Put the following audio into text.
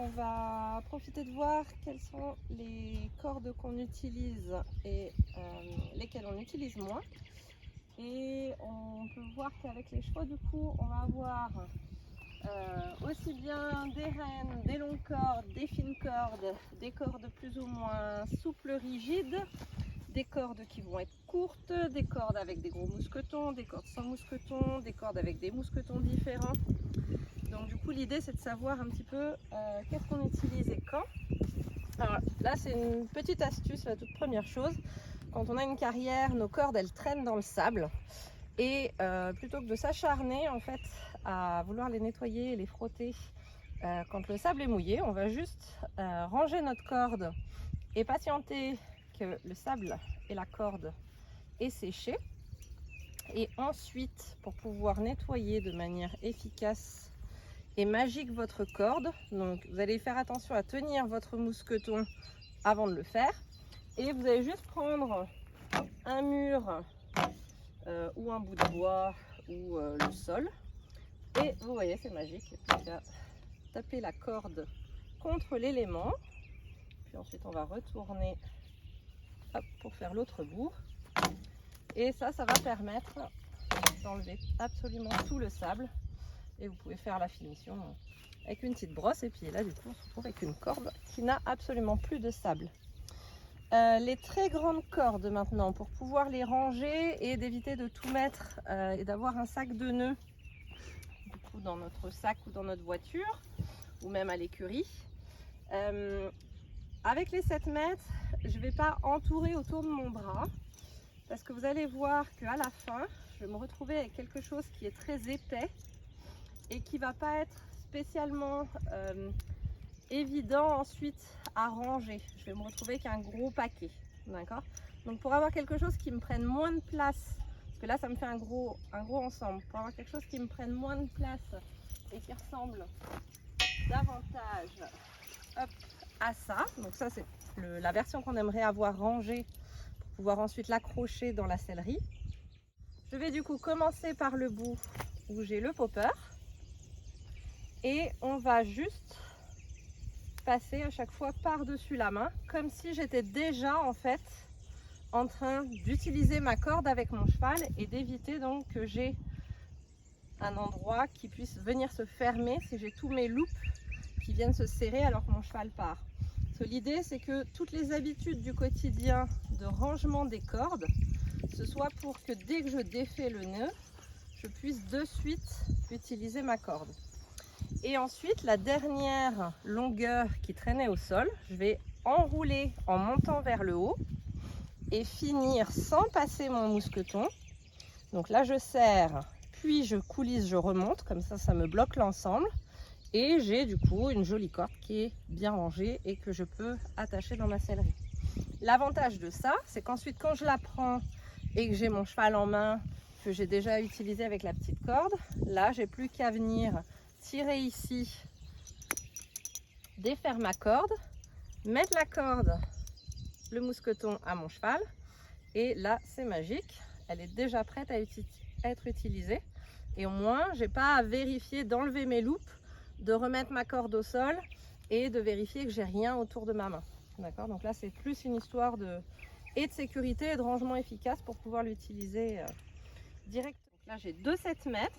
on va profiter de voir quelles sont les cordes qu'on utilise et lesquelles on utilise moins. Et on peut voir qu'avec les chevaux, du coup, on va avoir aussi bien des rênes, des longues cordes, des fines cordes, des cordes plus ou moins souples, rigides, des cordes qui vont être courtes, des cordes avec des gros mousquetons, des cordes sans mousquetons, des cordes avec des mousquetons différents. Donc du coup l'idée c'est de savoir un petit peu qu'est-ce qu'on utilise et quand. Alors là c'est une petite astuce, la toute première chose. Quand on a une carrière, nos cordes elles traînent dans le sable et plutôt que de s'acharner en fait à vouloir les nettoyer et les frotter quand le sable est mouillé, on va juste ranger notre corde et patienter que le sable et la corde aient séché. Et ensuite, pour pouvoir nettoyer de manière efficace et magique votre corde, donc vous allez faire attention à tenir votre mousqueton avant de le faire. Et vous allez juste prendre un mur ou un bout de bois ou le sol. Et vous voyez, c'est magique. On va taper la corde contre l'élément. Puis ensuite, on va retourner pour faire l'autre bout. Et ça va permettre d'enlever absolument tout le sable. Et vous pouvez faire la finition avec une petite brosse. Et puis là, du coup, on se retrouve avec une corde qui n'a absolument plus de sable. Les très grandes cordes maintenant, pour pouvoir les ranger et d'éviter de tout mettre et d'avoir un sac de nœuds du coup, dans notre sac ou dans notre voiture ou même à l'écurie. Avec les 7 mètres, je ne vais pas entourer autour de mon bras parce que vous allez voir qu'à la fin, je vais me retrouver avec quelque chose qui est très épais et qui ne va pas être spécialement évident ensuite à ranger. Je vais me retrouver avec un gros paquet, d'accord? Donc pour avoir quelque chose qui me prenne moins de place, parce que là ça me fait un gros ensemble, pour avoir quelque chose qui me prenne moins de place et qui ressemble davantage à ça, donc ça c'est la version qu'on aimerait avoir rangée pour pouvoir ensuite l'accrocher dans la sellerie. Je vais du coup commencer par le bout où j'ai le popper et on va juste passer à chaque fois par-dessus la main, comme si j'étais déjà en fait en train d'utiliser ma corde avec mon cheval et d'éviter donc que j'ai un endroit qui puisse venir se fermer si j'ai tous mes loupes qui viennent se serrer alors que mon cheval part. L'idée c'est que toutes les habitudes du quotidien de rangement des cordes, ce soit pour que dès que je défais le nœud, je puisse de suite utiliser ma corde. Et ensuite, la dernière longueur qui traînait au sol, je vais enrouler en montant vers le haut et finir sans passer mon mousqueton. Donc là, je serre, puis je coulisse, je remonte, comme ça me bloque l'ensemble. Et j'ai du coup une jolie corde qui est bien rangée et que je peux attacher dans ma sellerie. L'avantage de ça, c'est qu'ensuite, quand je la prends et que j'ai mon cheval en main, que j'ai déjà utilisé avec la petite corde, là, j'ai plus qu'à venir tirer ici, défaire ma corde, mettre la corde, le mousqueton à mon cheval et là c'est magique, elle est déjà prête à être utilisée et au moins j'ai pas à vérifier d'enlever mes loupes, de remettre ma corde au sol et de vérifier que j'ai rien autour de ma main. D'accord, donc là c'est plus une histoire de sécurité et de rangement efficace pour pouvoir l'utiliser direct. Donc là j'ai 2 7 mètres.